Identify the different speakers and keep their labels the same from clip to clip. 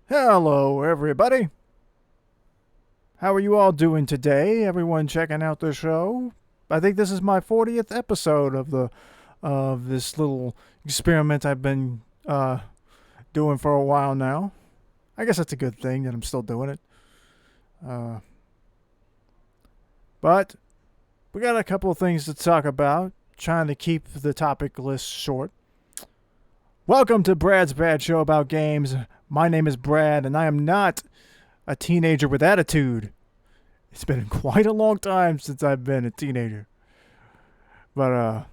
Speaker 1: Hello, everybody. How are you all doing today? Everyone checking out the show? I think this is my 40th episode of this little experiment I've been doing for a while now. I guess that's a good thing that I'm still doing it. Uh, but we got a couple of things to talk about. Trying to keep the topic list short. Welcome to Brad's Bad Show about games. My name is Brad, and I am not a teenager with attitude. It's been quite a long time since I've been a teenager. But I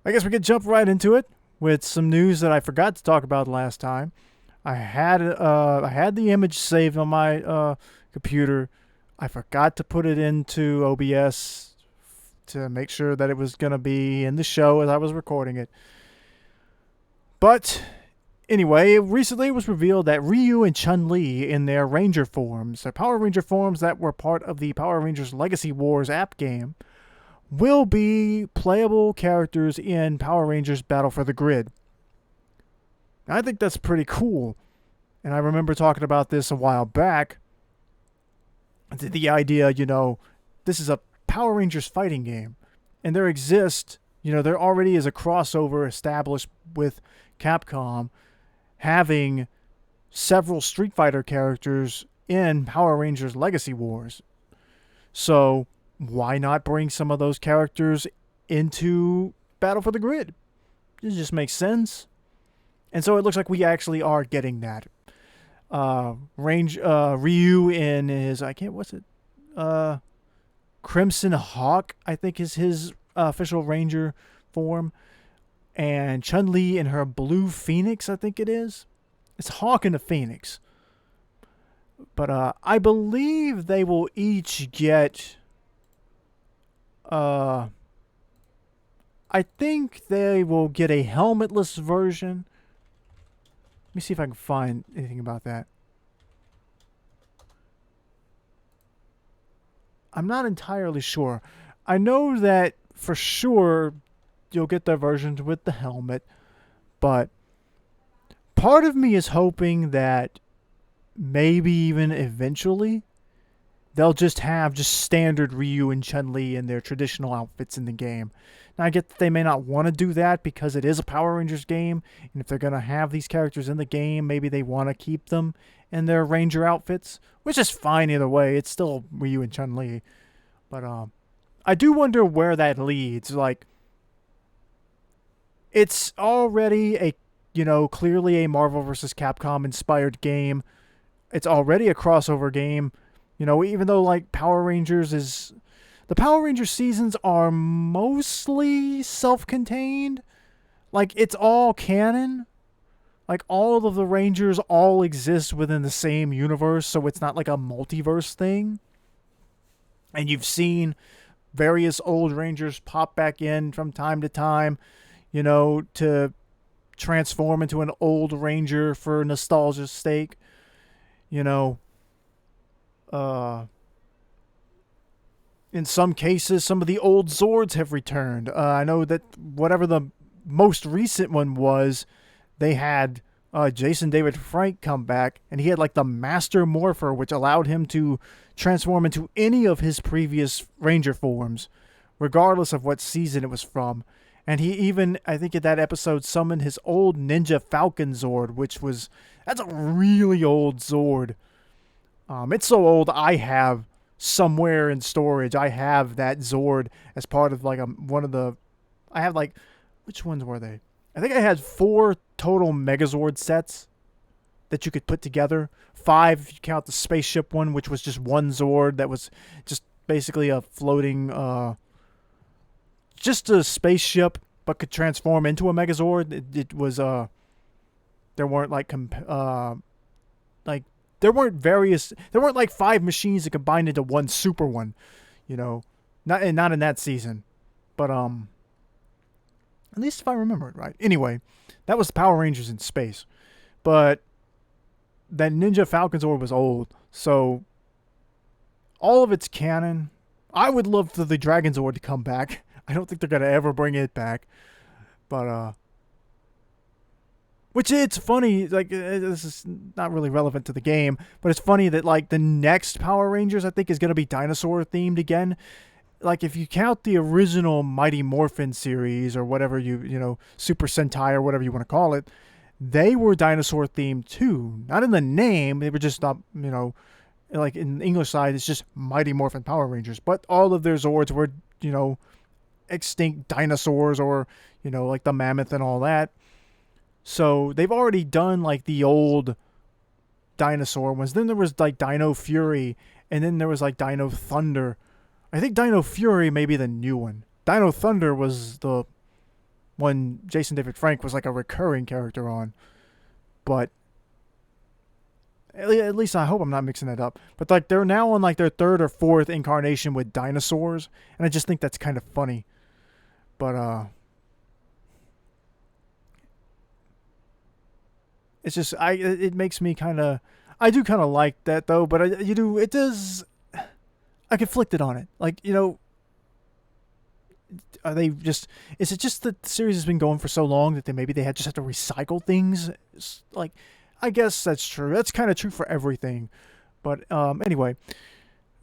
Speaker 1: guess we could jump right into it with some news that I forgot to talk about last time. I had the image saved on my computer. I forgot to put it into OBS to make sure that it was going to be in the show as I was recording it. But anyway, recently it was revealed that Ryu and Chun-Li in their Ranger forms, their Power Ranger forms that were part of the Power Rangers Legacy Wars app game, will be playable characters in Power Rangers Battle for the Grid. I think that's pretty cool. And I remember talking about this a while back. The idea, this is a Power Rangers fighting game. And there already is a crossover established with Capcom having several Street Fighter characters in Power Rangers Legacy Wars. So why not bring some of those characters into Battle for the Grid? It just makes sense. And so it looks like we actually are getting that. Ryu in his Crimson Hawk, I think is his official Ranger form. And Chun-Li in her Blue Phoenix, I think it is. It's Hawk and the Phoenix. But I believe they will each get... I think they will get a helmetless version. Let me see if I can find anything about that. I'm not entirely sure. I know that for sure you'll get their versions with the helmet, but part of me is hoping that maybe even eventually they'll just have standard Ryu and Chun-Li in their traditional outfits in the game. Now I get that they may not want to do that because it is a Power Rangers game, and if they're going to have these characters in the game, maybe they want to keep them in their Ranger outfits, which is fine either way. It's still Ryu and Chun-Li. But I do wonder where that leads. Like, it's already clearly a Marvel vs. Capcom inspired game. It's already a crossover game. Even though like the Power Rangers seasons are mostly self-contained. Like, it's all canon. Like, all of the Rangers all exist within the same universe, so it's not like a multiverse thing. And you've seen various old Rangers pop back in from time to time, to transform into an old Ranger for nostalgia's sake. Uh, in some cases, some of the old Zords have returned. I know that whatever the most recent one was, they had Jason David Frank come back, and he had like the Master Morpher, which allowed him to transform into any of his previous Ranger forms, regardless of what season it was from. And he even, I think in that episode, summoned his old Ninja Falcon Zord, that's a really old Zord. It's so old I have somewhere in storage. I have that Zord as part of like I have like, which ones were they? I think I had 4 total Megazord sets that you could put together. 5 if you count the spaceship one, which was just one Zord that was just basically a floating, just a spaceship, but could transform into a Megazord. It was there weren't there weren't like 5 machines that combined into one super one, not in that season, but at least if I remember it right. Anyway, that was Power Rangers in space. But that Ninja Falcon Zord was old. So all of it's canon. I would love for the Dragon Zord to come back. I don't think they're going to ever bring it back. But Which it's funny, like this is not really relevant to the game, but it's funny that like the next Power Rangers I think is gonna be dinosaur themed again. Like if you count the original Mighty Morphin series or whatever you know Super Sentai or whatever you want to call it, they were dinosaur themed too. Not in the name, they were just not like in the English side it's just Mighty Morphin Power Rangers, but all of their Zords were extinct dinosaurs or like the mammoth and all that. So they've already done like the old dinosaur ones. Then there was like Dino Fury, and then there was like Dino Thunder. I think Dino Fury may be the new one. Dino Thunder was the one Jason David Frank was like a recurring character on. But at least I hope I'm not mixing that up. But like they're now on like their third or fourth incarnation with dinosaurs, and I just think that's kind of funny. But it's just it makes me kind of I do kind of like that though, but it does I conflicted on it. Like are they just is it just that the series has been going for so long that maybe they just have to recycle things? Like I guess that's true. That's kind of true for everything. But anyway,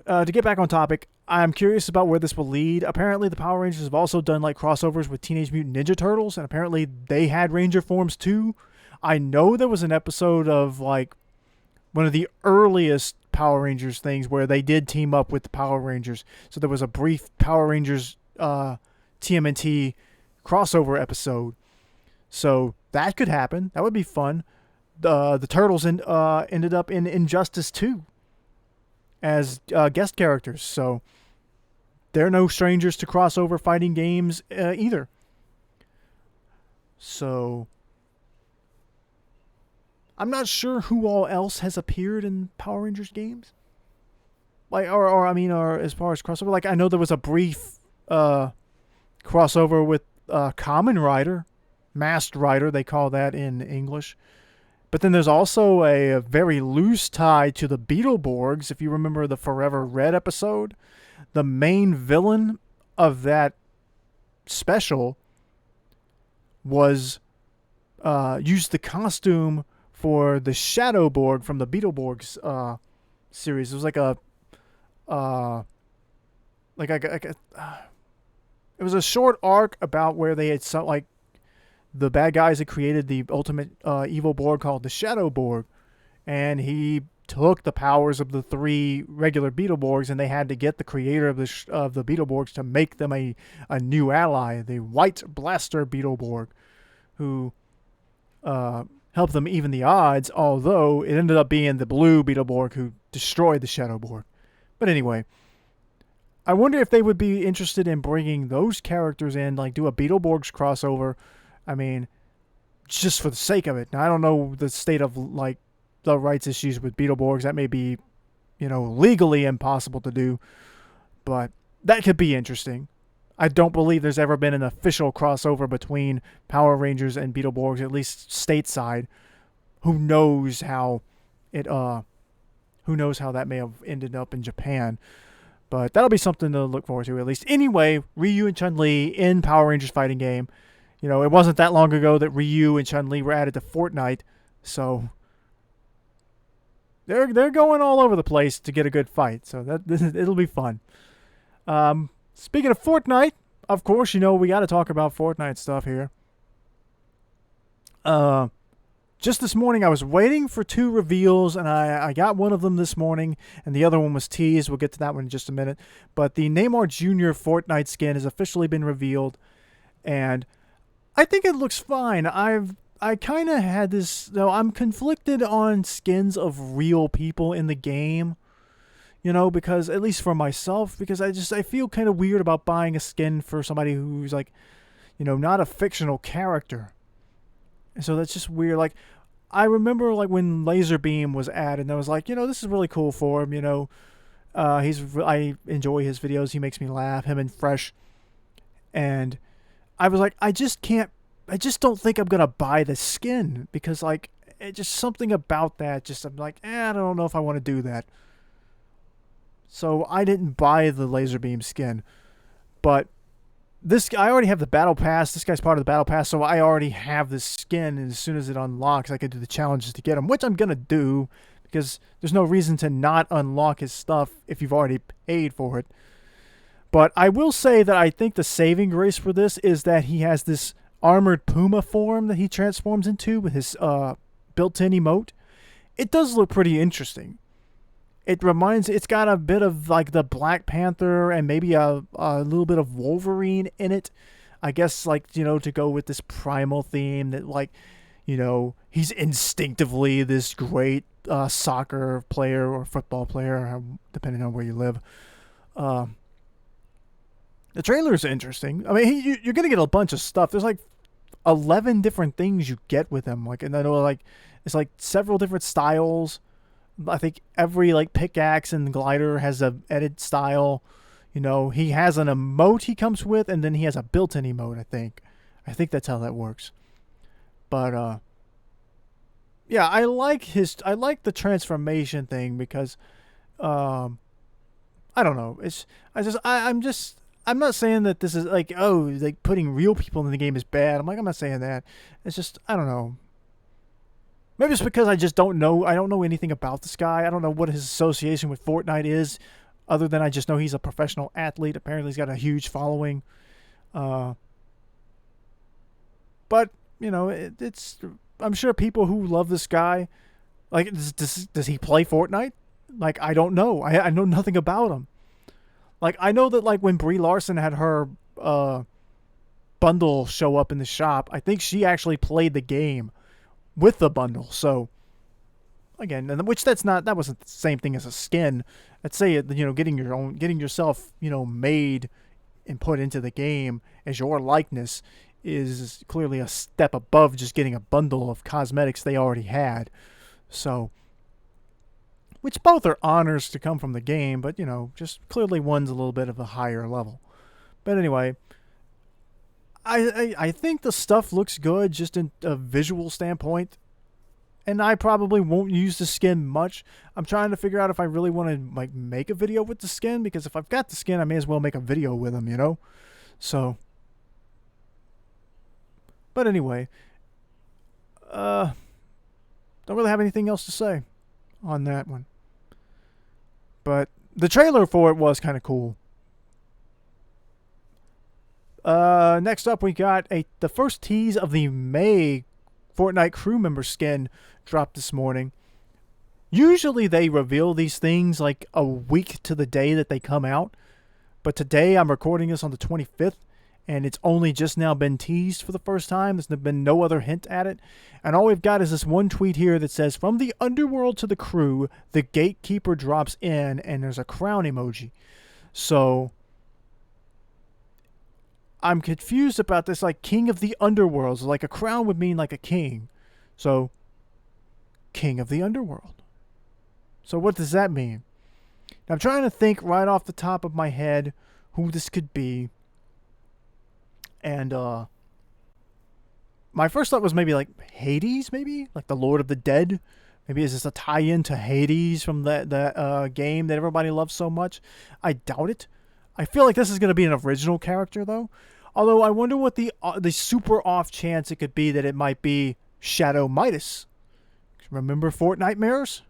Speaker 1: to get back on topic, I'm curious about where this will lead. Apparently, the Power Rangers have also done like crossovers with Teenage Mutant Ninja Turtles, and apparently they had Ranger forms too. I know there was an episode of like one of the earliest Power Rangers things where they did team up with the Power Rangers. So there was a brief Power Rangers TMNT crossover episode. So that could happen. That would be fun. The Turtles ended up in Injustice 2 as guest characters. So they're no strangers to crossover fighting games either. So I'm not sure who all else has appeared in Power Rangers games. Like, or as far as crossover, like I know there was a brief crossover with Kamen Rider, Masked Rider, they call that in English. But then there's also a very loose tie to the Beetleborgs. If you remember the Forever Red episode, the main villain of that special was used the costume for the Shadowborg from the Beetleborgs series. It was like it was a short arc about where they had like the bad guys had created the ultimate evil Borg called the Shadowborg, and he took the powers of the three regular Beetleborgs, and they had to get the creator of the Beetleborgs to make them a new ally, the White Blaster Beetleborg, who helped them even the odds, although it ended up being the blue Beetleborg who destroyed the Shadowborg. But anyway, I wonder if they would be interested in bringing those characters in, like do a Beetleborgs crossover. I mean, just for the sake of it. Now, I don't know the state of like the rights issues with Beetleborgs. That may be, legally impossible to do, but that could be interesting. I don't believe there's ever been an official crossover between Power Rangers and Beetleborgs, at least stateside. Who knows how that may have ended up in Japan. But that'll be something to look forward to, at least. Anyway, Ryu and Chun-Li in Power Rangers fighting game. It wasn't that long ago that Ryu and Chun-Li were added to Fortnite, so they're going all over the place to get a good fight. So it'll be fun. Speaking of Fortnite, of course, we got to talk about Fortnite stuff here. Just this morning, I was waiting for 2 reveals, and I got one of them this morning, and the other one was teased. We'll get to that one in just a minute. But the Neymar Jr. Fortnite skin has officially been revealed, and I think it looks fine. I kind of had this, though. I'm conflicted on skins of real people in the game, because at least for myself, because I feel kind of weird about buying a skin for somebody who's like, not a fictional character. And so that's just weird. Like, I remember like when Laserbeam was added, and I was like, this is really cool for him. I enjoy his videos. He makes me laugh. Him and Fresh, and I was like, I just don't think I'm going to buy the skin because, like, just something about that. I'm like, I don't know if I want to do that. So I didn't buy the Laserbeam skin. But this I already have the battle pass. This guy's part of the battle pass, so I already have this skin. And as soon as it unlocks, I can do the challenges to get him, which I'm gonna do because there's no reason to not unlock his stuff if you've already paid for it. But I will say that I think the saving grace for this is that he has this armored puma form that he transforms into with his built-in emote. It does look pretty interesting. It's got a bit of like the Black Panther and maybe a little bit of Wolverine in it. I guess like, to go with this primal theme that like, he's instinctively this great soccer player or football player, depending on where you live. The trailer is interesting. I mean, you're going to get a bunch of stuff. There's like 11 different things you get with him. Like, and I know like, it's like several different styles. I think every like pickaxe and glider has a edit style. He has an emote he comes with, and then he has a built-in emote. I think that's how that works. But yeah, I like the transformation thing because I don't know. I'm not saying that this is like like putting real people in the game is bad. I'm not saying that. It's just I don't know. Maybe it's because I just don't know. I don't know anything about this guy. I don't know what his association with Fortnite is, other than I just know he's a professional athlete. Apparently, he's got a huge following. But it's. I'm sure people who love this guy, like, does he play Fortnite? Like, I don't know. I know nothing about him. Like, I know that like when Brie Larson had her bundle show up in the shop, I think she actually played the game with the bundle. So again, which that wasn't the same thing as a skin. I'd say getting yourself made and put into the game as your likeness is clearly a step above just getting a bundle of cosmetics they already had. So, which both are honors to come from the game, but just clearly one's a little bit of a higher level. But anyway, I think the stuff looks good just in a visual standpoint, and I probably won't use the skin much. I'm trying to figure out if I really want to like make a video with the skin, because if I've got the skin, I may as well make a video with him, So, but anyway, don't really have anything else to say on that one. But the trailer for it was kind of cool. Next up, we got the first tease of the May Fortnite Crew member skin dropped this morning. Usually they reveal these things like a week to the day that they come out, but today I'm recording this on the 25th, and it's only just now been teased for the first time. There's been no other hint at it, and all we've got is this one tweet here that says, "From the underworld to the crew, the gatekeeper drops in," and there's a crown emoji. So I'm confused about this, like king of the underworld. So like a crown would mean like a king. So king of the underworld. So what does that mean? Now, I'm trying to think right off the top of my head who this could be. And my first thought was maybe like Hades, maybe? Like the Lord of the Dead. Maybe is this a tie-in to Hades from that game that everybody loves so much? I doubt it. I feel like this is going to be an original character, though. Although I wonder what the super off chance it could be that it might be Shadow Midas. Remember Fortnite mirrors?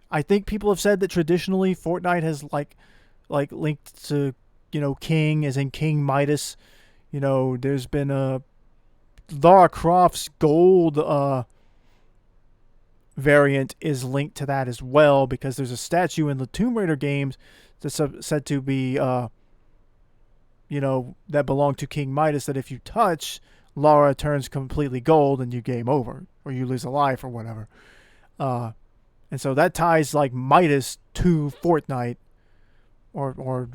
Speaker 1: I think people have said that traditionally Fortnite has like linked to King, as in King Midas. There's been a Lara Croft's gold variant is linked to that as well, because there's a statue in the Tomb Raider games that's said to be that belong to King Midas, that if you touch, Lara turns completely gold and you game over, or you lose a life, or whatever. And so that ties like Midas to Fortnite, or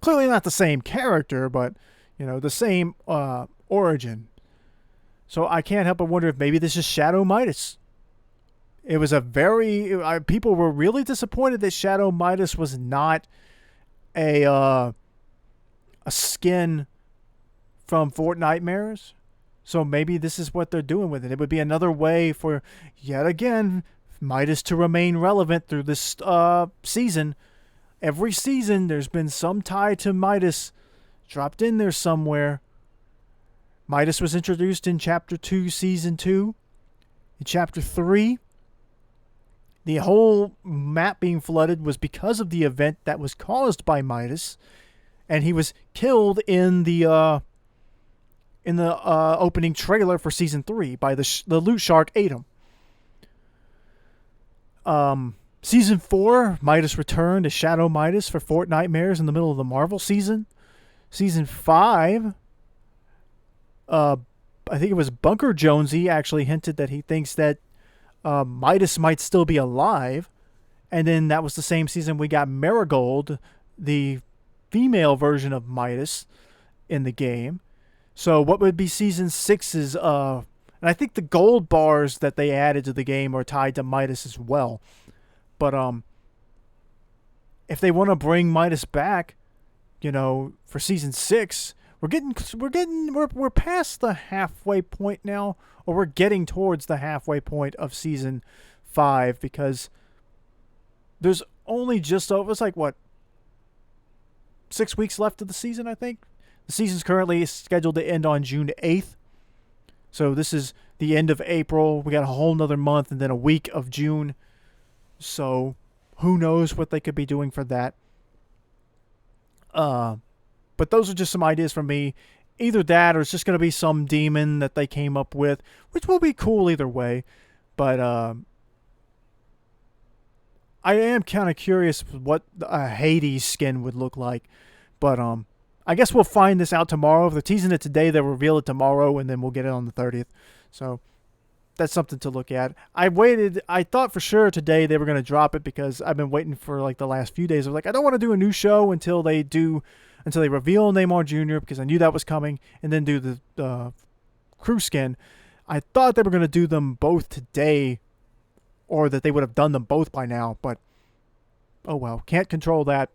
Speaker 1: clearly not the same character, but the same origin. So I can't help but wonder if maybe this is Shadow Midas. It was people were really disappointed that Shadow Midas was not a skin from Fortnite mirrors. So maybe this is what they're doing with it. It would be another way for, yet again, Midas to remain relevant through this season. Every season, there's been some tie to Midas dropped in there somewhere. Midas was introduced in Chapter 2, Season 2. In Chapter 3, the whole map being flooded was because of the event that was caused by Midas, and he was killed in the opening trailer for Season 3 by the loot shark ate him. Season 4, Midas returned as Shadow Midas for Fortnitemares in the middle of the Marvel season. Season 5, I think it was Bunker Jonesy actually hinted that he thinks that Midas might still be alive. And then that was the same season we got Marigold, the female version of Midas, in the game. So what would be Season 6's... and I think the gold bars that they added to the game are tied to Midas as well. But if they want to bring Midas back, for Season 6... We're past the halfway point now, or we're getting towards the halfway point of Season 5, because there's only just over, it's like, 6 weeks left of the season, I think? The season's currently scheduled to end on June 8th. So this is the end of April. We got a whole nother month and then a week of June. So who knows what they could be doing for that. But those are just some ideas from me. Either that or it's just going to be some demon that they came up with, which will be cool either way. But I am kind of curious what a Hades skin would look like. But I guess we'll find this out tomorrow. If they're teasing it today, they'll reveal it tomorrow, and then we'll get it on the 30th. So that's something to look at. I thought for sure today they were going to drop it because I've been waiting for like the last few days. I was like, I don't want to do a new show until they reveal Neymar Jr. because I knew that was coming, and then do the crew skin. I thought they were going to do them both today, or that they would have done them both by now, but oh well, can't control that.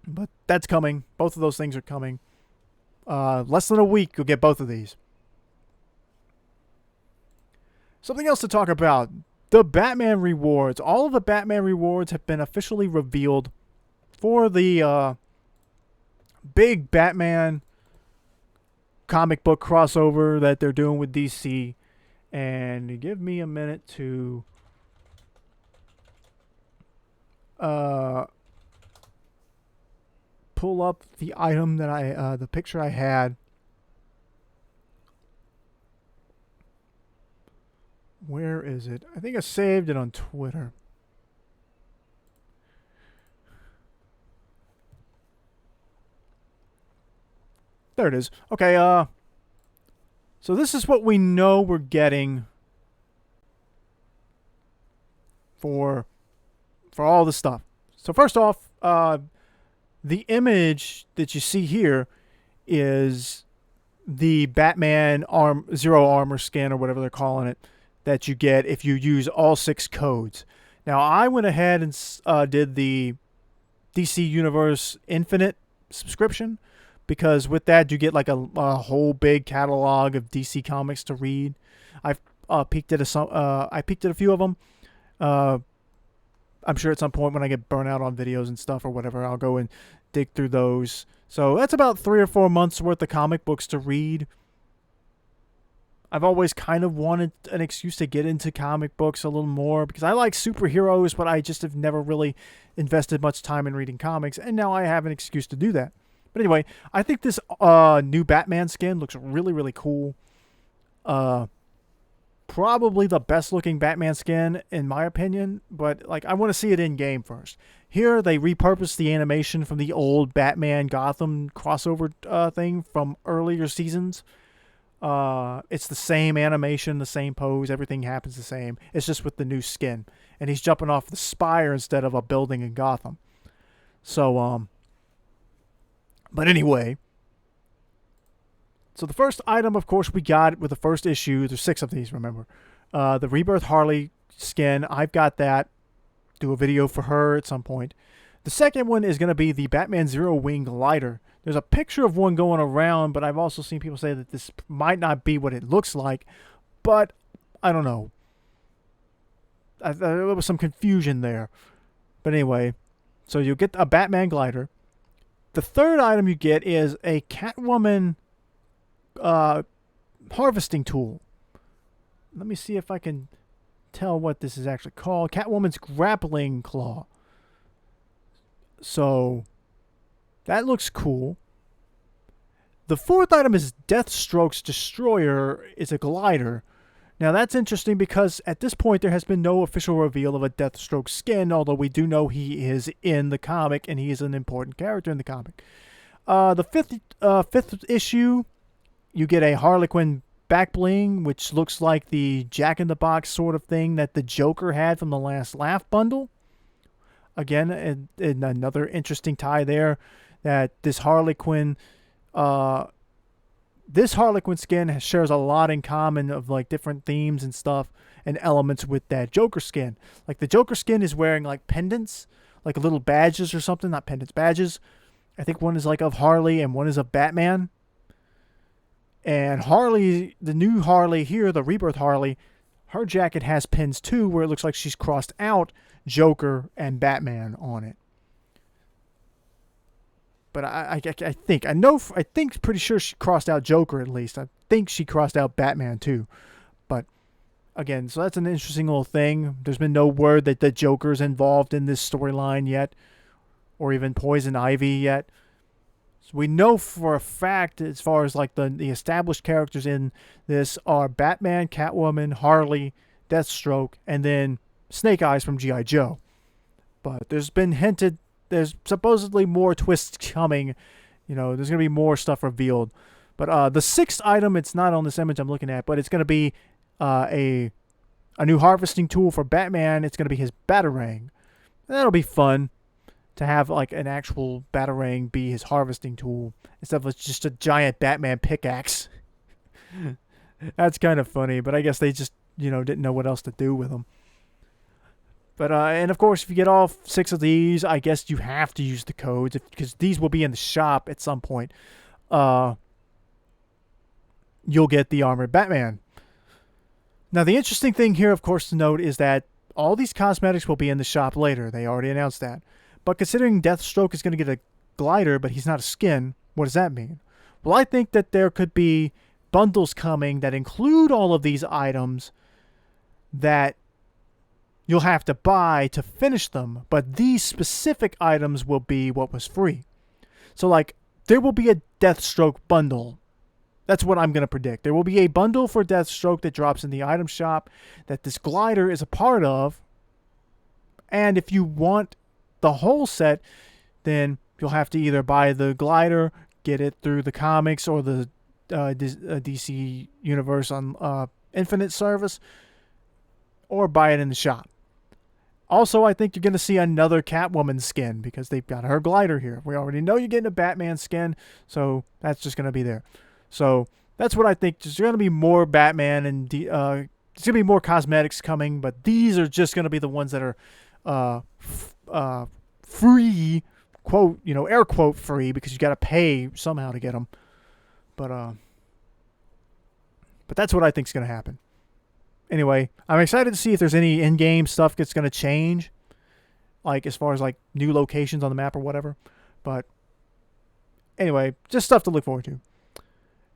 Speaker 1: But that's coming. Both of those things are coming. Less than a week, you'll get both of these. Something else to talk about. The Batman rewards. All of the Batman rewards have been officially revealed for the big Batman comic book crossover that they're doing with DC. And give me a minute to pull up the item that the picture I had. Where is it? I think I saved it on Twitter. There it is. Okay, so this is what we know we're getting for all the stuff. So first off, the image that you see here is the Batman Zero Armor skin, or whatever they're calling it, that you get if you use all 6 codes. Now, I went ahead and did the DC Universe Infinite subscription, because with that you get like a whole big catalog of DC comics to read. I've peeked at a few of them. I'm sure at some point when I get burnt out on videos and stuff or whatever, I'll go and dig through those. So that's about 3 or 4 months worth of comic books to read. I've always kind of wanted an excuse to get into comic books a little more, because I like superheroes, but I just have never really invested much time in reading comics, and now I have an excuse to do that. But anyway, I think this new Batman skin looks really, really cool. Probably the best looking Batman skin in my opinion, but like I want to see it in game first. Here they repurposed the animation from the old Batman Gotham crossover thing from earlier seasons. It's the same animation, the same pose, everything happens the same. It's just with the new skin, and he's jumping off the spire instead of a building in Gotham. So but anyway, so the first item, of course, we got with the first issue. There's 6 of these, remember. The Rebirth Harley skin. I've got that. Do a video for her at some point. The second one is going to be the Batman Zero Wing glider. There's a picture of one going around, but I've also seen people say that this might not be what it looks like. But I don't know. There was some confusion there. But anyway, so you'll get a Batman glider. The third item you get is a Catwoman harvesting tool. Let me see if I can tell what this is actually called. Catwoman's grappling claw. So that looks cool. The fourth item is Deathstroke's Destroyer. Is a glider. Now that's interesting because at this point there has been no official reveal of a Deathstroke skin, although we do know he is in the comic and he is an important character in the comic. The fifth issue, you get a Harley Quinn back bling, which looks like the Jack-in-the-Box sort of thing that the Joker had from the last Laugh bundle. Again, and another interesting tie there, that this Harley Quinn skin shares a lot in common of like different themes and stuff and elements with that Joker skin. Like the Joker skin is wearing like pendants, like little badges or something, not pendants, badges. I think one is like of Harley and one is of Batman. And Harley, the new Harley here, the Rebirth Harley, her jacket has pins too, where it looks like she's crossed out Joker and Batman on it. But I think pretty sure she crossed out Joker at least. I think she crossed out Batman too. But again, so that's an interesting little thing. There's been no word that the Joker's involved in this storyline yet, or even Poison Ivy yet. So we know for a fact, as far as like the established characters in this are Batman, Catwoman, Harley, Deathstroke, and then Snake Eyes from G.I. Joe. But there's been hinted, there's supposedly more twists coming. You know, there's going to be more stuff revealed. But the sixth item, it's not on this image I'm looking at, but it's going to be a new harvesting tool for Batman. It's going to be his Batarang. That'll be fun to have like an actual Batarang be his harvesting tool instead of just a giant Batman pickaxe. That's kind of funny, but I guess they just, didn't know what else to do with them. But, and of course, if you get all 6 of these, I guess you have to use the codes because these will be in the shop at some point. You'll get the Armored Batman. Now, the interesting thing here, of course, to note is that all these cosmetics will be in the shop later. They already announced that. But considering Deathstroke is going to get a glider, but he's not a skin, what does that mean? Well, I think that there could be bundles coming that include all of these items that you'll have to buy to finish them, but these specific items will be what was free. So, like, there will be a Deathstroke bundle. That's what I'm going to predict. There will be a bundle for Deathstroke that drops in the item shop that this glider is a part of. And if you want the whole set, then you'll have to either buy the glider, get it through the comics or the DC Universe on Infinite service, or buy it in the shop. Also, I think you're going to see another Catwoman skin because they've got her glider here. We already know you're getting a Batman skin, so that's just going to be there. So that's what I think. There's going to be more Batman and there's going to be more cosmetics coming, but these are just going to be the ones that are free, quote, air quote free, because you got to pay somehow to get them. But that's what I think is going to happen. Anyway, I'm excited to see if there's any in-game stuff that's going to change, like as far as like new locations on the map or whatever. But anyway, just stuff to look forward to.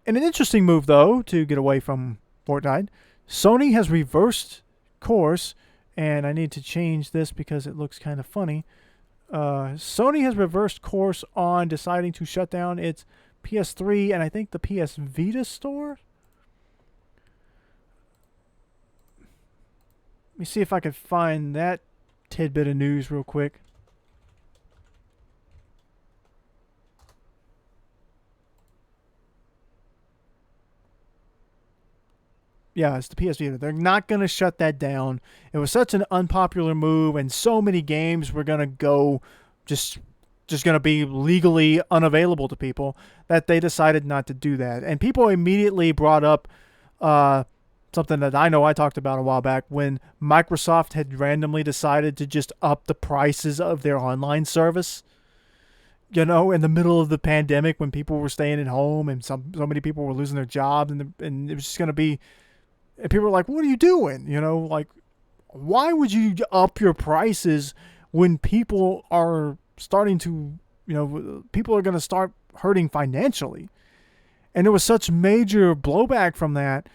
Speaker 1: And an interesting move, though, to get away from Fortnite, Sony has reversed course, and I need to change this because it looks kind of funny. Sony has reversed course on deciding to shut down its PS3 and I think the PS Vita store. Let me see if I can find that tidbit of news real quick. Yeah, it's the PS Vita. They're not going to shut that down. It was such an unpopular move, and so many games were going to go just going to be legally unavailable to people that they decided not to do that. And people immediately brought up something that I know I talked about a while back when Microsoft had randomly decided to just up the prices of their online service. In the middle of the pandemic when people were staying at home and so many people were losing their jobs and it was just going to be... And people were like, what are you doing? Why would you up your prices when people are starting to, people are going to start hurting financially. And there was such major blowback from that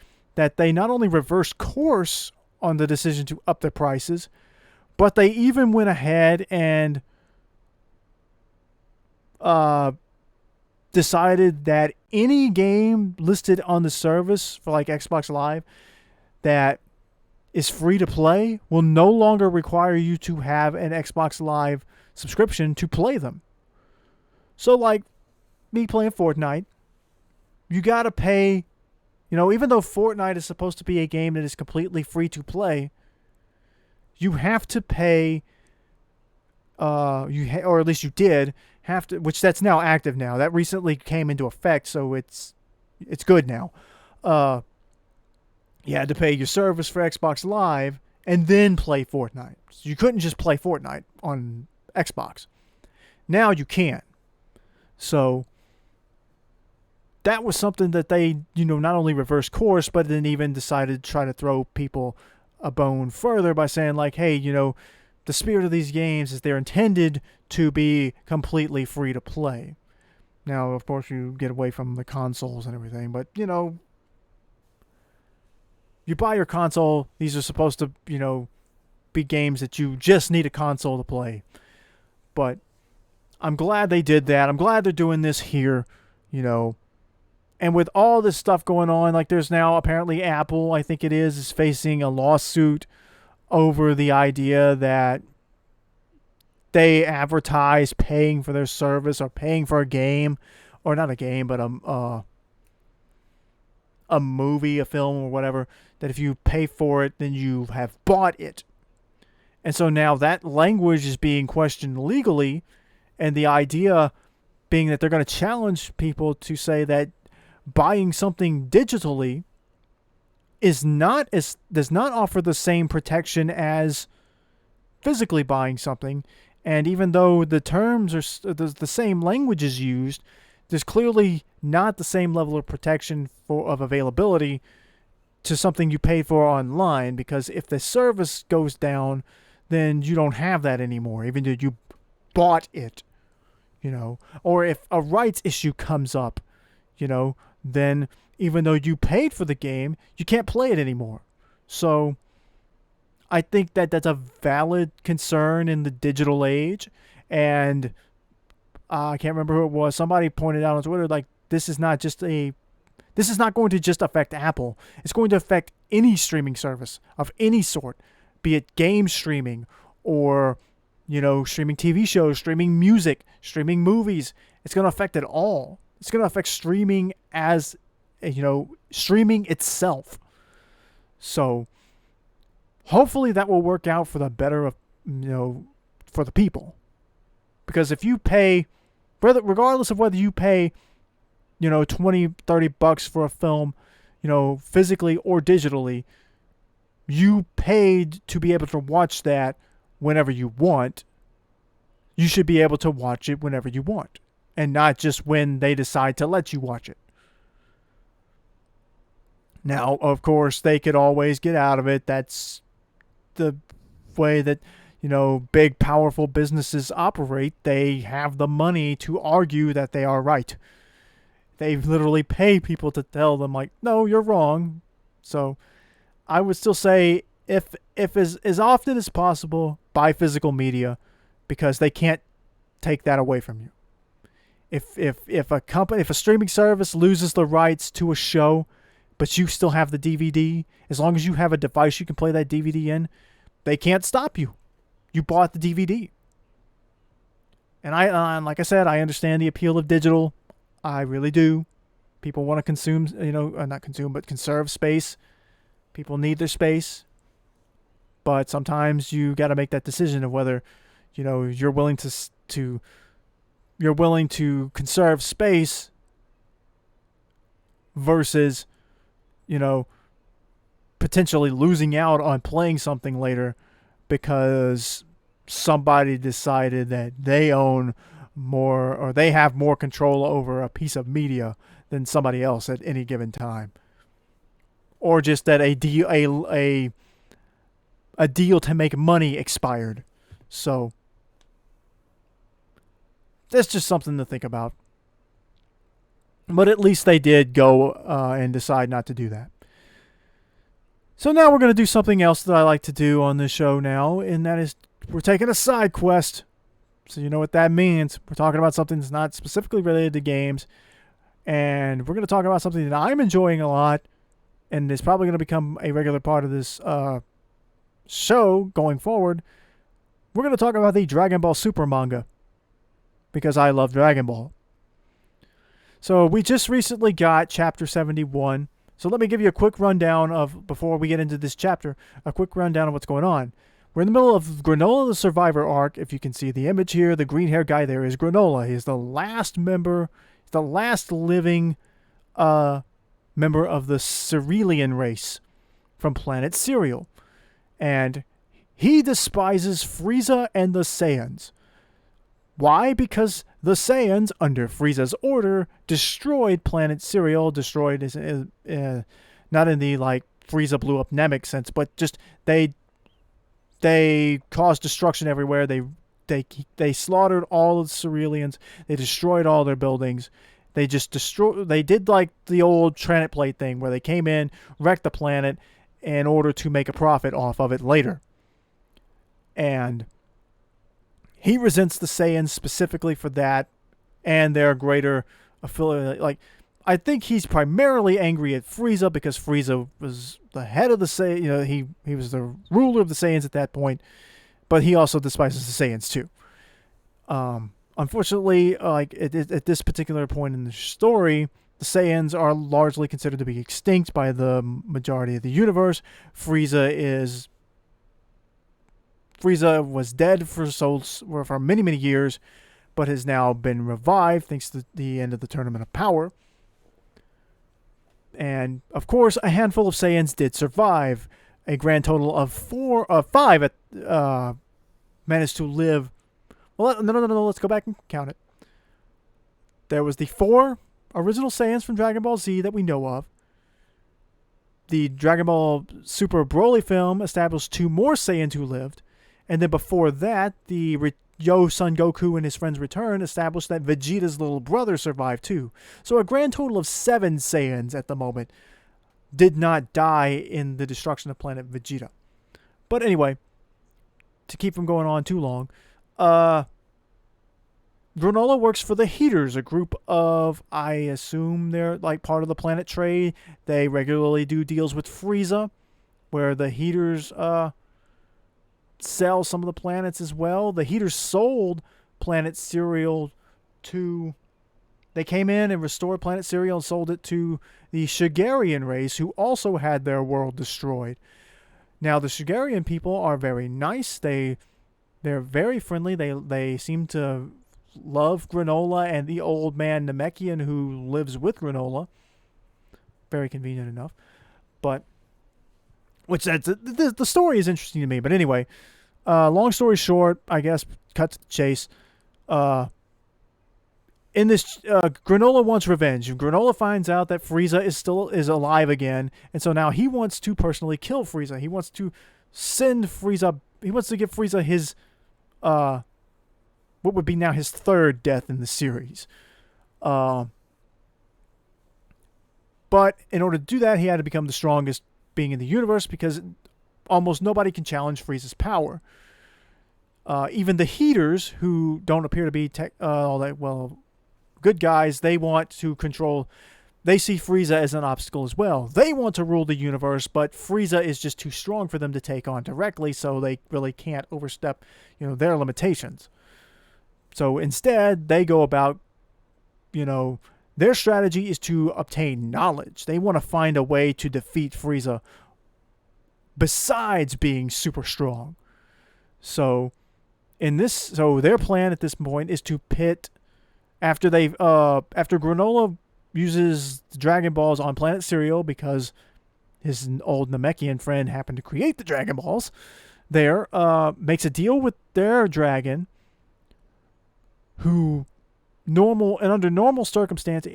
Speaker 1: they not only reversed course on the decision to up their prices, but they even went ahead and decided that any game listed on the service for like Xbox Live that is free to play will no longer require you to have an Xbox Live subscription to play them. So like me playing Fortnite, you got to pay, even though Fortnite is supposed to be a game that is completely free to play, you have to pay, or at least you did have to, which that's now active now. That recently came into effect, so it's good now. You had to pay your service for Xbox Live and then play Fortnite. So you couldn't just play Fortnite on Xbox. Now you can. So that was something that they, not only reversed course, but then even decided to try to throw people a bone further by saying like, hey, the spirit of these games is they're intended to be completely free to play. Now, of course, you get away from the consoles and everything, but, you buy your console, these are supposed to, be games that you just need a console to play. But I'm glad they did that. I'm glad they're doing this here, And with all this stuff going on, like there's now apparently Apple, I think it is facing a lawsuit over the idea that they advertise paying for their service or paying for a game, or not a game, but a movie, a film, or whatever, that if you pay for it, then you have bought it. And so now that language is being questioned legally, and the idea being that they're going to challenge people to say that buying something digitally does not offer the same protection as physically buying something. And even though the terms are the same language is used, there's clearly not the same level of protection of availability to something you paid for online, because if the service goes down, then you don't have that anymore, even though you bought it, Or if a rights issue comes up, then even though you paid for the game, you can't play it anymore. So I think that that's a valid concern in the digital age. And I can't remember who it was. Somebody pointed out on Twitter, like, this is not going to just affect Apple. It's going to affect any streaming service of any sort, be it game streaming or, streaming TV shows, streaming music, streaming movies. It's going to affect it all. It's going to affect streaming as, streaming itself. So hopefully that will work out for the better of, for the people. Because if you pay, regardless of whether you pay, $20-$30 for a film, physically or digitally, you paid to be able to watch that whenever you want. You should be able to watch it whenever you want, and not just when they decide to let you watch it. Now, of course, they could always get out of it. That's the way that, big, powerful businesses operate. They have the money to argue that they are right. They literally pay people to tell them, like, no, you're wrong. So I would still say, if as often as possible, buy physical media, because they can't take that away from you. If a streaming service loses the rights to a show, but you still have the DVD, as long as you have a device you can play that DVD in, they can't stop you. You bought the DVD. And like I said, I understand the appeal of digital. I really do. People want to consume, not consume, but conserve space. People need their space. But sometimes you got to make that decision of whether, you're willing to conserve space versus, potentially losing out on playing something later because somebody decided that they own more, or they have more control over a piece of media than somebody else at any given time, or just that a deal to make money expired. So that's just something to think about. But at least they did go and decide not to do that. So now we're going to do something else that I like to do on this show now, and that is we're taking a side quest. So you know what that means. We're talking about something that's not specifically related to games, and we're going to talk about something that I'm enjoying a lot, and is probably going to become a regular part of this show going forward. We're going to talk about the Dragon Ball Super manga, because I love Dragon Ball. So we just recently got Chapter 71. So let me give you a quick rundown of, before we get into this chapter, a quick rundown of what's going on. We're in the middle of Granolah the Survivor arc. If you can see the image here, the green hair guy there is Granolah. He's the last member, the last living member of the Cerealian race from planet Cereal. And he despises Frieza and the Saiyans. Why? Because the Saiyans, under Frieza's order, destroyed planet Cereal. Destroyed is not in the like Frieza blew up Namek sense, but just they caused destruction everywhere. They slaughtered all of the Cerealians. They destroyed all their buildings. They just destroyed. They did like the old Transit Plate thing, where they came in, wrecked the planet, in order to make a profit off of it later. And he resents the Saiyans specifically for that, and their greater affiliate. Like, I think he's primarily angry at Frieza because Frieza was the head of the Saiyans. You know, he was the ruler of the Saiyans at that point, but he also despises the Saiyans too. Unfortunately, like at this particular point in the story, the Saiyans are largely considered to be extinct by the majority of the universe. Frieza was dead for many, many years, but has now been revived thanks to the end of the Tournament of Power. And, of course, a handful of Saiyans did survive. A grand total of 5 managed to live. Well, no, let's go back and count it. There was the 4 original Saiyans from Dragon Ball Z that we know of. The Dragon Ball Super Broly film established 2 more Saiyans who lived. And then before that, the Son Goku and his friends' return established that Vegeta's little brother survived too. So a grand total of 7 Saiyans at the moment did not die in the destruction of planet Vegeta. But anyway, to keep from going on too long, Granolah works for the Heaters, a group of, I assume they're like part of the planet trade. They regularly do deals with Frieza, where the Heaters sell some of the planets as well. The Heaters sold planet Cereal to... They came in and restored planet Cereal and sold it to the Shigarian race, who also had their world destroyed. Now, the Shigarian people are very nice. They're very friendly. They seem to love Granolah and the old man Namekian who lives with Granolah. Very convenient enough. But... the story is interesting to me. But anyway, long story short, I guess, cut to the chase. In this, Granolah wants revenge. Granolah finds out that Frieza is alive again, and so now he wants to personally kill Frieza. He wants to send Frieza. He wants to give Frieza his, what would be now his 3rd death in the series. But in order to do that, he had to become the strongest being in the universe, because almost nobody can challenge Frieza's power. Even the Heaters, who don't appear to be all that well good guys, they want to control. They see Frieza as an obstacle as well. They want to rule the universe, but Frieza is just too strong for them to take on directly, so they really can't overstep, their limitations. So instead, they go about, their strategy is to obtain knowledge. They want to find a way to defeat Frieza besides being super strong. So their plan at this point is to pit after Granolah uses the Dragon Balls on planet Cereal, because his old Namekian friend happened to create the Dragon Balls. Makes a deal with their dragon, who under normal circumstances,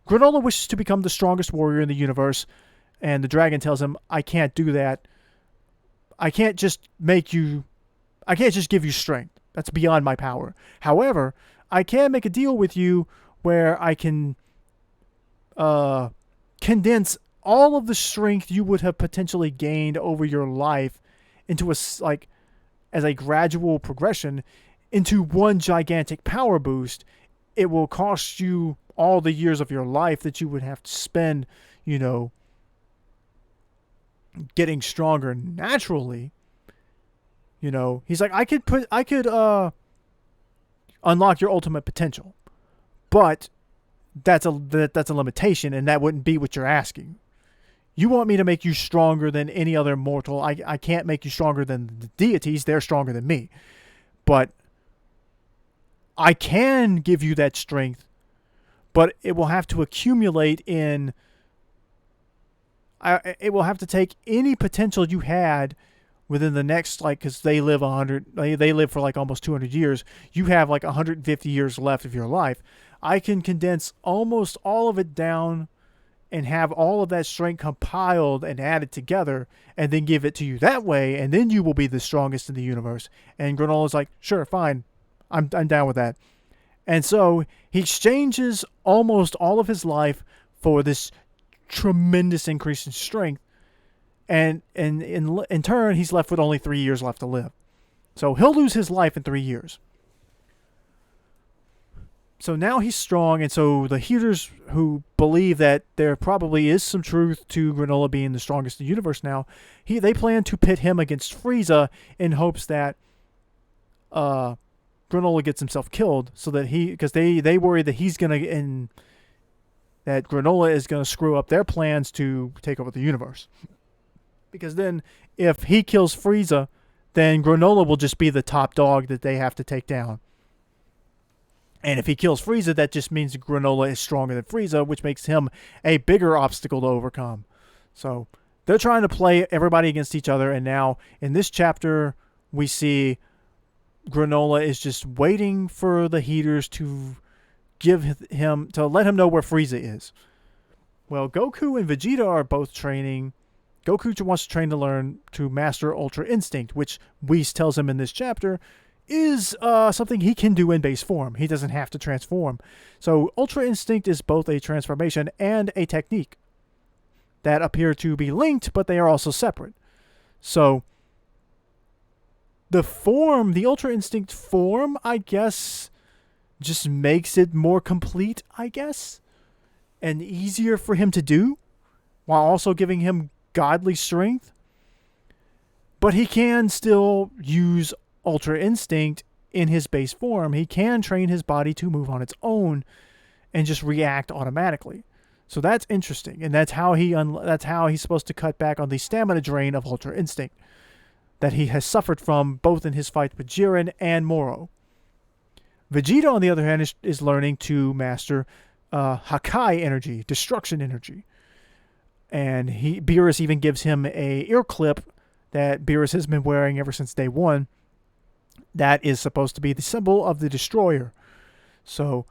Speaker 1: Granolah wishes to become the strongest warrior in the universe, and the dragon tells him, I can't do that. I can't just give you strength. That's beyond my power. However, I can make a deal with you where I can condense all of the strength you would have potentially gained over your life into as a gradual progression into one gigantic power boost. It will cost you all the years of your life that you would have to spend, getting stronger naturally. He's like, I could unlock your ultimate potential, but that's a limitation, and that wouldn't be what you're asking. You want me to make you stronger than any other mortal. I can't make you stronger than the deities. They're stronger than me. But I can give you that strength, but it will have to accumulate in... it will have to take any potential you had within the next, because they live they live for almost 200 years. You have 150 years left of your life. I can condense almost all of it down and have all of that strength compiled and added together, and then give it to you that way, and then you will be the strongest in the universe. And Granola's like, sure, fine, I'm down with that. And so he exchanges almost all of his life for this tremendous increase in strength, and in turn, he's left with only 3 years left to live. So he'll lose his life in 3 years. So now he's strong, and so the Heaters, who believe that there probably is some truth to Granolah being the strongest in the universe now, they plan to pit him against Frieza in hopes that Granolah gets himself killed, so that because they worry that that Granolah is going to screw up their plans to take over the universe. Because then, if he kills Frieza, then Granolah will just be the top dog that they have to take down. And if he kills Frieza, that just means Granolah is stronger than Frieza, which makes him a bigger obstacle to overcome. So they're trying to play everybody against each other, and now in this chapter, we see Granolah is just waiting for the Heaters to let him know where Frieza is. Well, Goku and Vegeta are both training. Goku wants to train to learn to master Ultra Instinct, which Whis tells him in this chapter is something he can do in base form. He doesn't have to transform. So Ultra Instinct is both a transformation and a technique that appear to be linked, but they are also separate. So the Ultra Instinct form, I guess, just makes it more complete, I guess, and easier for him to do, while also giving him godly strength. But he can still use Ultra Instinct in his base form. He can train his body to move on its own and just react automatically. So that's interesting, and that's how he's supposed to cut back on the stamina drain of Ultra Instinct that he has suffered from both in his fight with Jiren and Moro. Vegeta, on the other hand, is learning to master Hakai energy, destruction energy. And Beerus even gives him a ear clip that Beerus has been wearing ever since day one. That is supposed to be the symbol of the Destroyer. So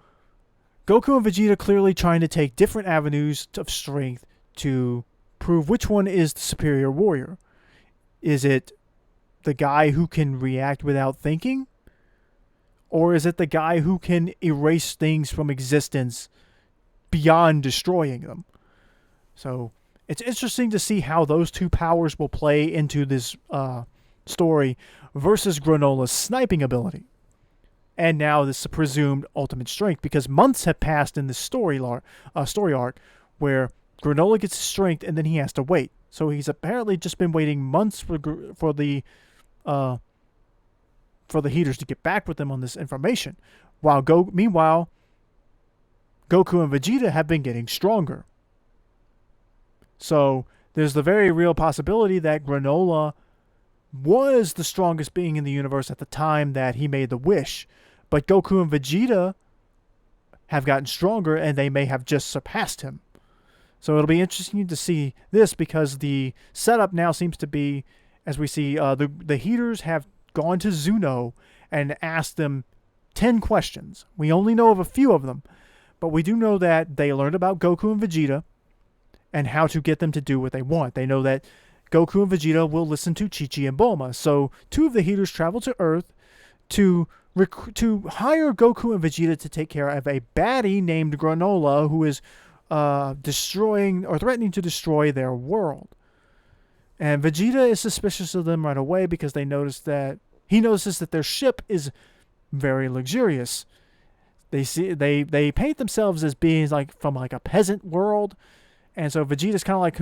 Speaker 1: Goku and Vegeta clearly trying to take different avenues of strength to prove which one is the superior warrior. Is it the guy who can react without thinking? Or is it the guy who can erase things from existence beyond destroying them? So it's interesting to see how those two powers will play into this story versus Granola's sniping ability. And now this presumed ultimate strength, because months have passed in this story arc where Granolah gets his strength and then he has to wait. So he's apparently just been waiting months for the Heaters to get back with them on this information. Meanwhile, Goku and Vegeta have been getting stronger. So there's the very real possibility that Granolah was the strongest being in the universe at the time that he made the wish. But Goku and Vegeta have gotten stronger, and they may have just surpassed him. So it'll be interesting to see this, because the setup now seems to be, as we see, the Heaters have gone to Zuno and asked them 10 questions. We only know of a few of them, but we do know that they learned about Goku and Vegeta and how to get them to do what they want. They know that Goku and Vegeta will listen to Chi-Chi and Bulma. So 2 of the Heaters travel to Earth to to hire Goku and Vegeta to take care of a baddie named Granolah, who is destroying or threatening to destroy their world. And Vegeta is suspicious of them right away because he notices that their ship is very luxurious. They paint themselves as being like from like a peasant world, and so Vegeta's kind of like,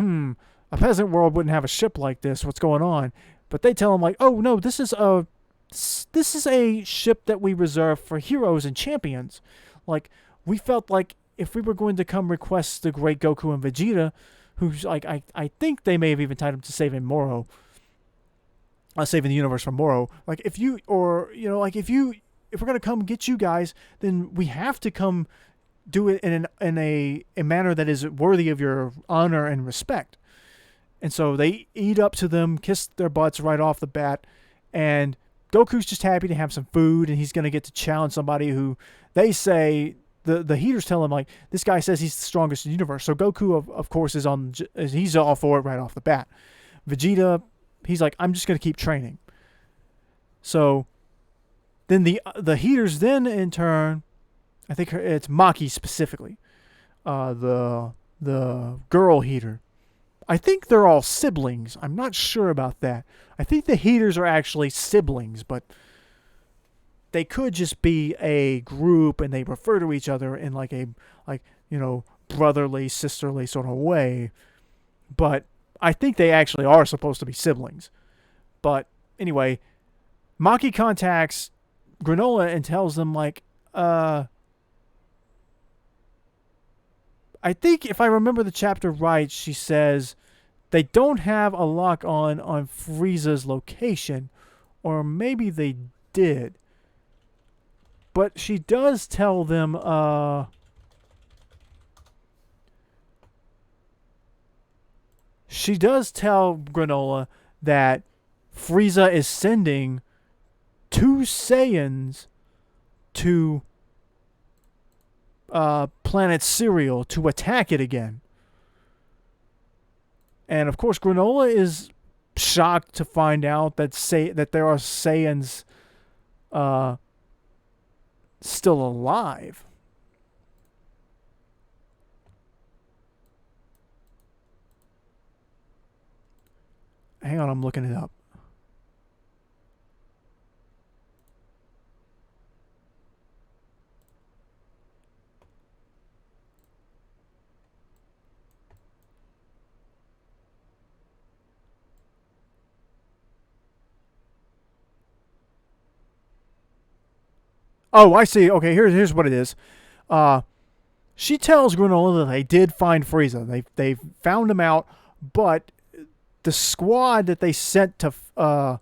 Speaker 1: a peasant world wouldn't have a ship like this. What's going on? But they tell him like, oh no, this is a ship that we reserve for heroes and champions. Like, we felt like if we were going to come request the great Goku and Vegeta, who's like, I think they may have even tied him to saving Moro, saving the universe from Moro. Like, if we're gonna come get you guys, then we have to come do it in a manner that is worthy of your honor and respect. And so they eat up to them, kiss their butts right off the bat, and Goku's just happy to have some food, and he's gonna get to challenge somebody who they say the Heaters tell him like, this guy says he's the strongest in the universe. So Goku of course he's all for it right off the bat. Vegeta, he's like, I'm just gonna keep training. So then the Heaters then in turn, I think it's Maki specifically, the girl Heater. I think they're all siblings. I'm not sure about that. I think the Heaters are actually siblings, but they could just be a group and they refer to each other in like brotherly, sisterly sort of way. But I think they actually are supposed to be siblings. But anyway, Maki contacts Granolah and tells them like, I think if I remember the chapter right, she says they don't have a lock on Frieza's location, or maybe they did. But she does tell them, she does tell Granolah that Frieza is sending 2 Saiyans to planet Cereal to attack it again. And of course, Granolah is shocked to find out that there are Saiyans still alive. Hang on, I'm looking it up. Oh, I see. Okay, here's what it is. She tells Granolah that they did find Frieza. They found him out, but the squad that they sent to the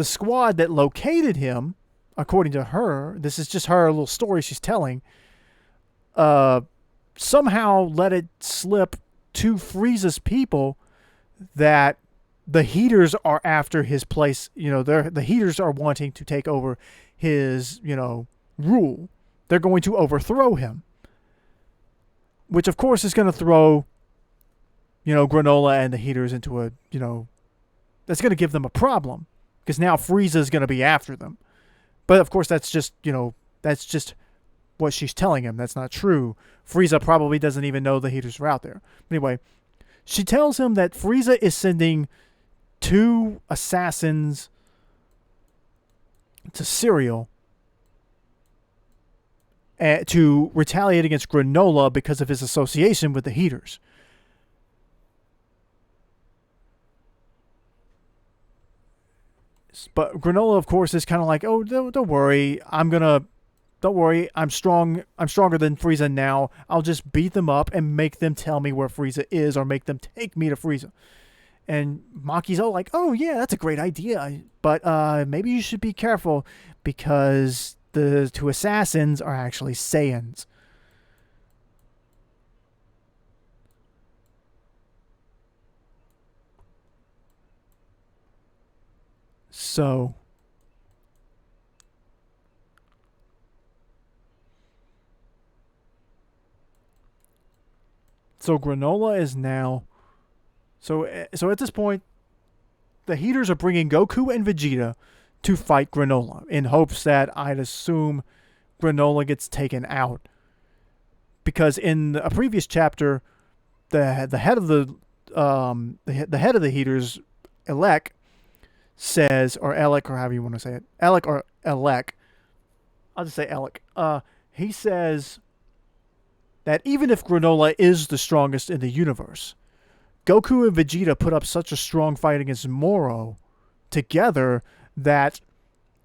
Speaker 1: squad that located him, according to her, this is just her little story she's telling, somehow let it slip to Frieza's people that the Heaters are after his place. The Heaters are wanting to take over his, rule. They're going to overthrow him. Which, of course, is going to throw, Granolah and the Heaters into a, that's going to give them a problem. Because now Frieza is going to be after them. But, of course, that's just what she's telling him. That's not true. Frieza probably doesn't even know the Heaters are out there. Anyway, she tells him that Frieza is sending 2 assassins to Cereal to retaliate against Granolah because of his association with the Heaters. But Granolah, of course, is kind of like, oh, don't worry, don't worry, I'm stronger than Frieza now. I'll just beat them up and make them tell me where Frieza is, or make them take me to Frieza. And Maki's all like, oh yeah, that's a great idea, but maybe you should be careful because the 2 assassins are actually Saiyans. So Granolah is now... So at this point, the Heaters are bringing Goku and Vegeta to fight Granolah in hopes that I'd assume Granolah gets taken out. Because in a previous chapter, the head of the head of the Heaters, Elec, says, or Alec, or however you want to say it, Alec or Elec, I'll just say Alec. He says that even if Granolah is the strongest in the universe, Goku and Vegeta put up such a strong fight against Moro together that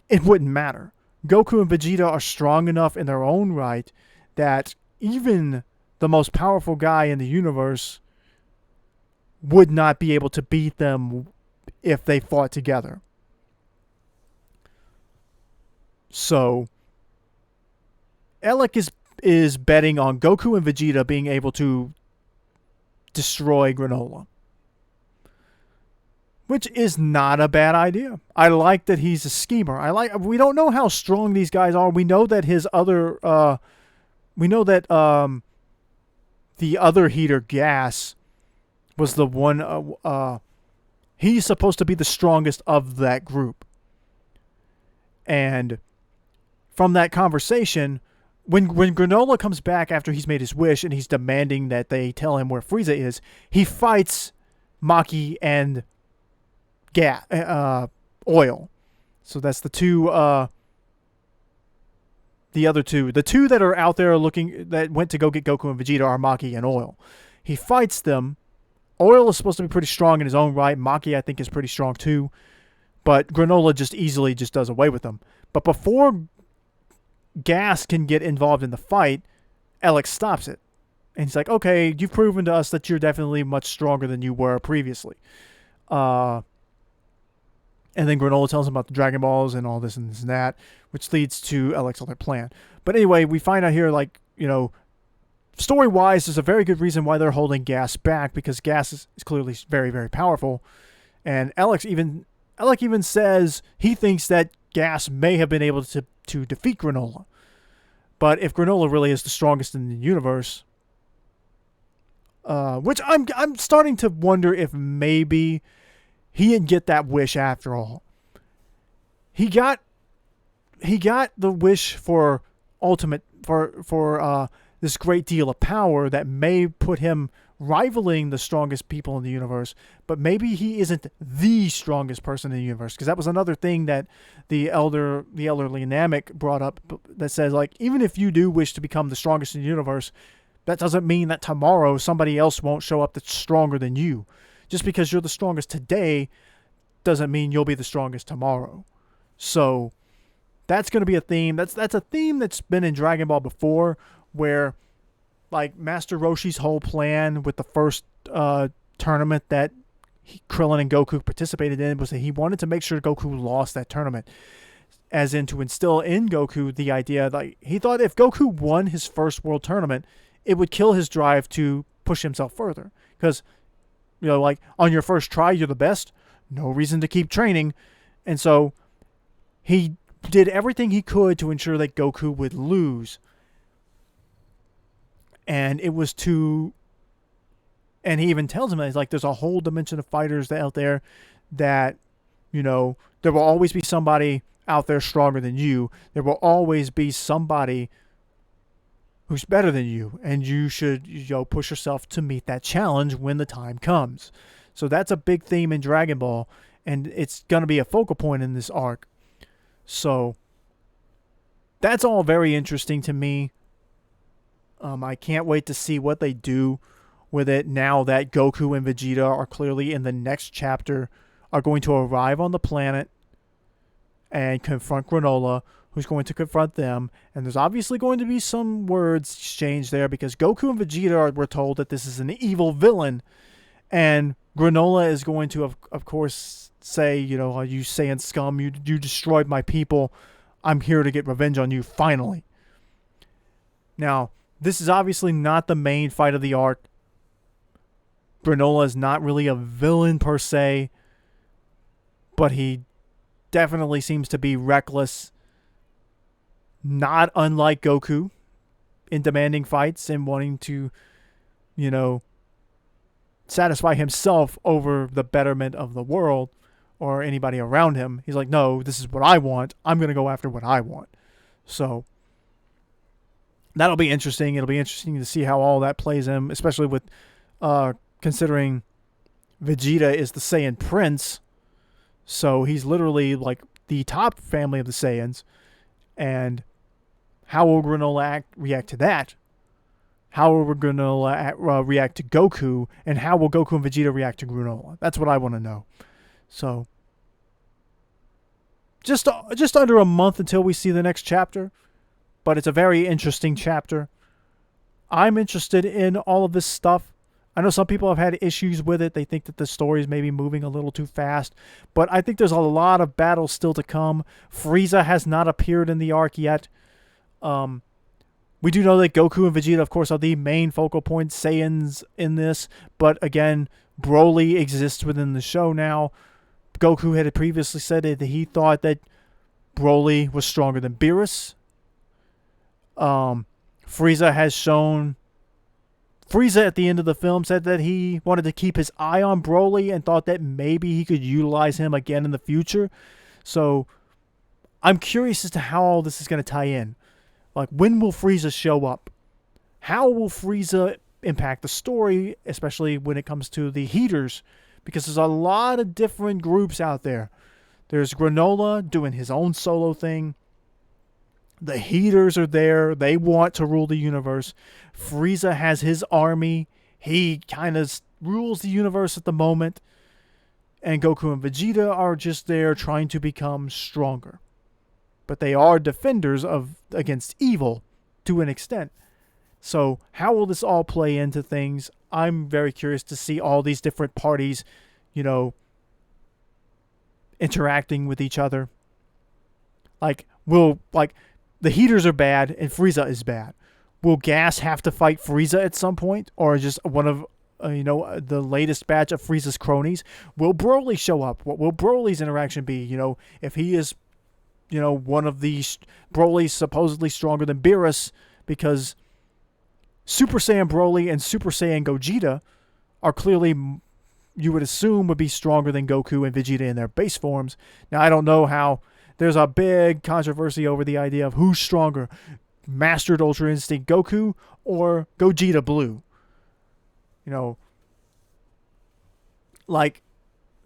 Speaker 1: it wouldn't matter. Goku and Vegeta are strong enough in their own right that even the most powerful guy in the universe would not be able to beat them if they fought together. So, Alec is betting on Goku and Vegeta being able to destroy Granolah, which is not a bad idea. I like that he's a schemer. We don't know how strong these guys are. We know that the other Heater, Gas, was the one. He's supposed to be the strongest of that group. And from that conversation, when Granolah comes back after he's made his wish and he's demanding that they tell him where Frieza is, he fights Maki and Oil. So that's the two. The other two, the two that are out there that went to go get Goku and Vegeta, are Maki and Oil. He fights them. Oil is supposed to be pretty strong in his own right. Maki, I think, is pretty strong too. But Granolah just easily does away with them. But before Gas can get involved in the fight, Alex stops it. And he's like, okay, you've proven to us that you're definitely much stronger than you were previously. And then Granolah tells him about the Dragon Balls and all this and this and that, which leads to Alex's other plan. But anyway, we find out here, story-wise, there's a very good reason why they're holding Gas back, because Gas is clearly very, very powerful. And Alec even says he thinks that Gas may have been able to defeat Granolah. But if Granolah really is the strongest in the universe, which I'm starting to wonder if maybe he didn't get that wish after all. He got the wish for ultimate for this great deal of power that may put him rivaling the strongest people in the universe, but maybe he isn't the strongest person in the universe, because that was another thing that the elderly Namek brought up, that says, like, even if you do wish to become the strongest in the universe, that doesn't mean that tomorrow somebody else won't show up that's stronger than you. Just because you're the strongest today doesn't mean you'll be the strongest tomorrow. So that's going to be a theme. That's a theme that's been in Dragon Ball before, where like Master Roshi's whole plan with the first tournament that Krillin and Goku participated in was that he wanted to make sure Goku lost that tournament, as in to instill in Goku the idea that he thought if Goku won his first world tournament, it would kill his drive to push himself further. Because, like, on your first try, you're the best. No reason to keep training. And so he did everything he could to ensure that Goku would lose. And it was and he even tells him that he's like, there's a whole dimension of fighters out there that, there will always be somebody out there stronger than you. There will always be somebody who's better than you, and you should push yourself to meet that challenge when the time comes. So that's a big theme in Dragon Ball, and it's going to be a focal point in this arc. So that's all very interesting to me. I can't wait to see what they do with it now that Goku and Vegeta are clearly in the next chapter, are going to arrive on the planet and confront Granolah, who's going to confront them. And there's obviously going to be some words exchanged there, because Goku and Vegeta were told that this is an evil villain. And Granolah is going to, of course, say, you Saiyan scum, you destroyed my people. I'm here to get revenge on you, finally. Now, this is obviously not the main fight of the arc. Granolah is not really a villain per se, but he definitely seems to be reckless, not unlike Goku, in demanding fights and wanting to, satisfy himself over the betterment of the world, or anybody around him. He's like, no, this is what I want. I'm going to go after what I want. So that'll be interesting. It'll be interesting to see how all that plays in, especially with considering Vegeta is the Saiyan Prince. So he's literally like the top family of the Saiyans. And how will Granolah react to that? How will Granolah react to Goku? And how will Goku and Vegeta react to Granolah? That's what I want to know. So just under a month until we see the next chapter. But it's a very interesting chapter. I'm interested in all of this stuff. I know some people have had issues with it. They think that the story is maybe moving a little too fast. But I think there's a lot of battles still to come. Frieza has not appeared in the arc yet. We do know that Goku and Vegeta, of course, are the main focal point Saiyans in this. But again, Broly exists within the show now. Goku had previously said that he thought that Broly was stronger than Beerus. Frieza has shown... Frieza at the end of the film said that he wanted to keep his eye on Broly and thought that maybe he could utilize him again in the future. So I'm curious as to how all this is going to tie in. Like, when will Frieza show up? How will Frieza impact the story, especially when it comes to the Heaters? Because there's a lot of different groups out there. There's Granolah doing his own solo thing. The Heaters are there. They want to rule the universe. Frieza has his army. He kind of rules the universe at the moment. And Goku and Vegeta are just there trying to become stronger. But they are defenders against evil to an extent. So how will this all play into things? I'm very curious to see all these different parties, interacting with each other. The Heaters are bad and Frieza is bad. Will Gas have to fight Frieza at some point? Or just one of, the latest batch of Frieza's cronies? Will Broly show up? What will Broly's interaction be? If he is, one of these... Broly's supposedly stronger than Beerus because Super Saiyan Broly and Super Saiyan Gogeta are clearly, you would assume, would be stronger than Goku and Vegeta in their base forms. Now, I don't know how... There's a big controversy over the idea of who's stronger, Mastered Ultra Instinct Goku or Gogeta Blue.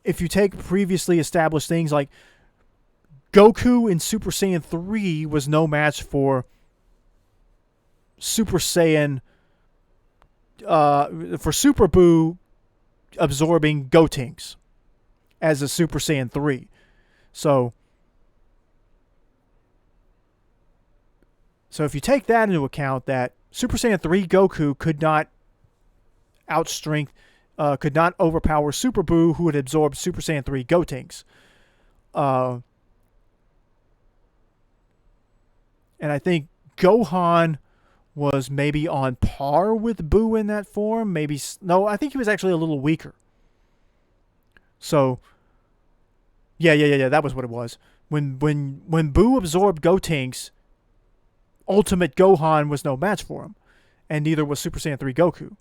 Speaker 1: If you take previously established things like Goku in Super Saiyan 3 was no match for Super Saiyan, for Super Buu absorbing Gotenks as a Super Saiyan 3. So if you take that into account, that Super Saiyan 3 Goku could not could not overpower Super Buu, who had absorbed Super Saiyan 3 Gotenks. And I think Gohan was maybe on par with Buu in that form. I think he was actually a little weaker. So, yeah, that was what it was. When Buu absorbed Gotenks, Ultimate Gohan was no match for him, and neither was Super Saiyan 3 Goku.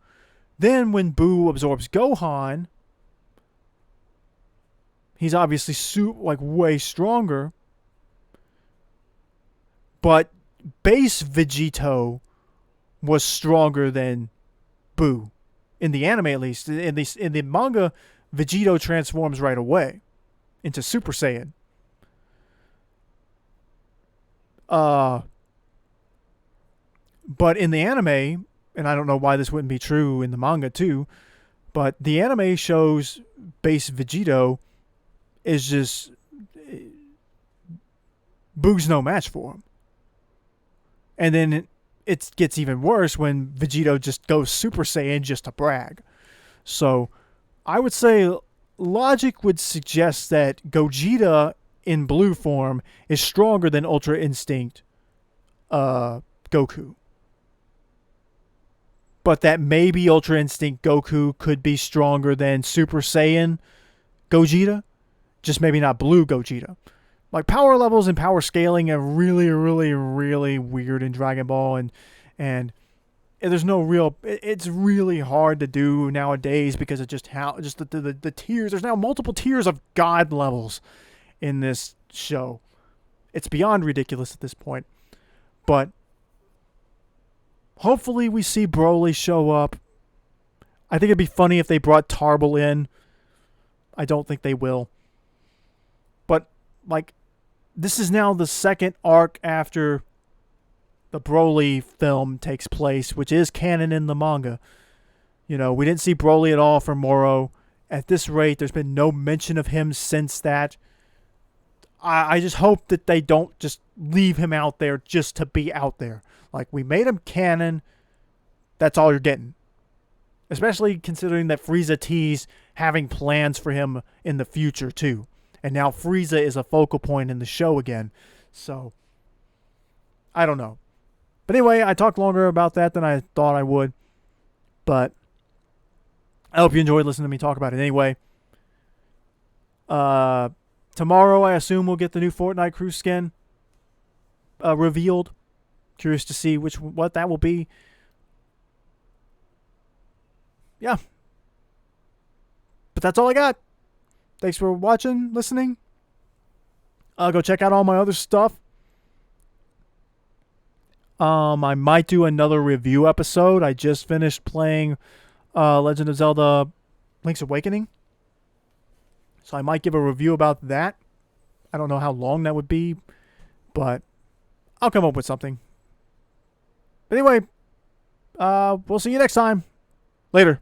Speaker 1: Then when Buu absorbs Gohan, he's obviously way stronger, but base Vegito was stronger than Buu, in the anime at least. In the manga, Vegito transforms right away into Super Saiyan. But in the anime, and I don't know why this wouldn't be true in the manga too, but the anime shows base Vegito is just... Buu's no match for him. And then it gets even worse when Vegito just goes Super Saiyan just to brag. So I would say logic would suggest that Gogeta in blue form is stronger than Ultra Instinct Goku. But that maybe Ultra Instinct Goku could be stronger than Super Saiyan Gogeta. Just maybe not blue Gogeta. Like, power levels and power scaling are really, really, really weird in Dragon Ball. And there's no real. It's really hard to do nowadays because of just how just the tiers. There's now multiple tiers of god levels in this show. It's beyond ridiculous at this point. But hopefully we see Broly show up. I think it'd be funny if they brought Tarble in. I don't think they will. But, like, this is now the second arc after the Broly film takes place, which is canon in the manga. You know, we didn't see Broly at all for Moro. At this rate, there's been no mention of him since that. I just hope that they don't just leave him out there just to be out there. Like, we made him canon. That's all you're getting. Especially considering that Frieza teased having plans for him in the future, too. And now Frieza is a focal point in the show again. So, I don't know. But anyway, I talked longer about that than I thought I would. But I hope you enjoyed listening to me talk about it anyway. Tomorrow, I assume we'll get the new Fortnite Crew skin revealed. Curious to see what that will be. Yeah. But that's all I got. Thanks for watching, listening. Go check out all my other stuff. I might do another review episode. I just finished playing Legend of Zelda Link's Awakening. So I might give a review about that. I don't know how long that would be, but I'll come up with something. But anyway, we'll see you next time. Later.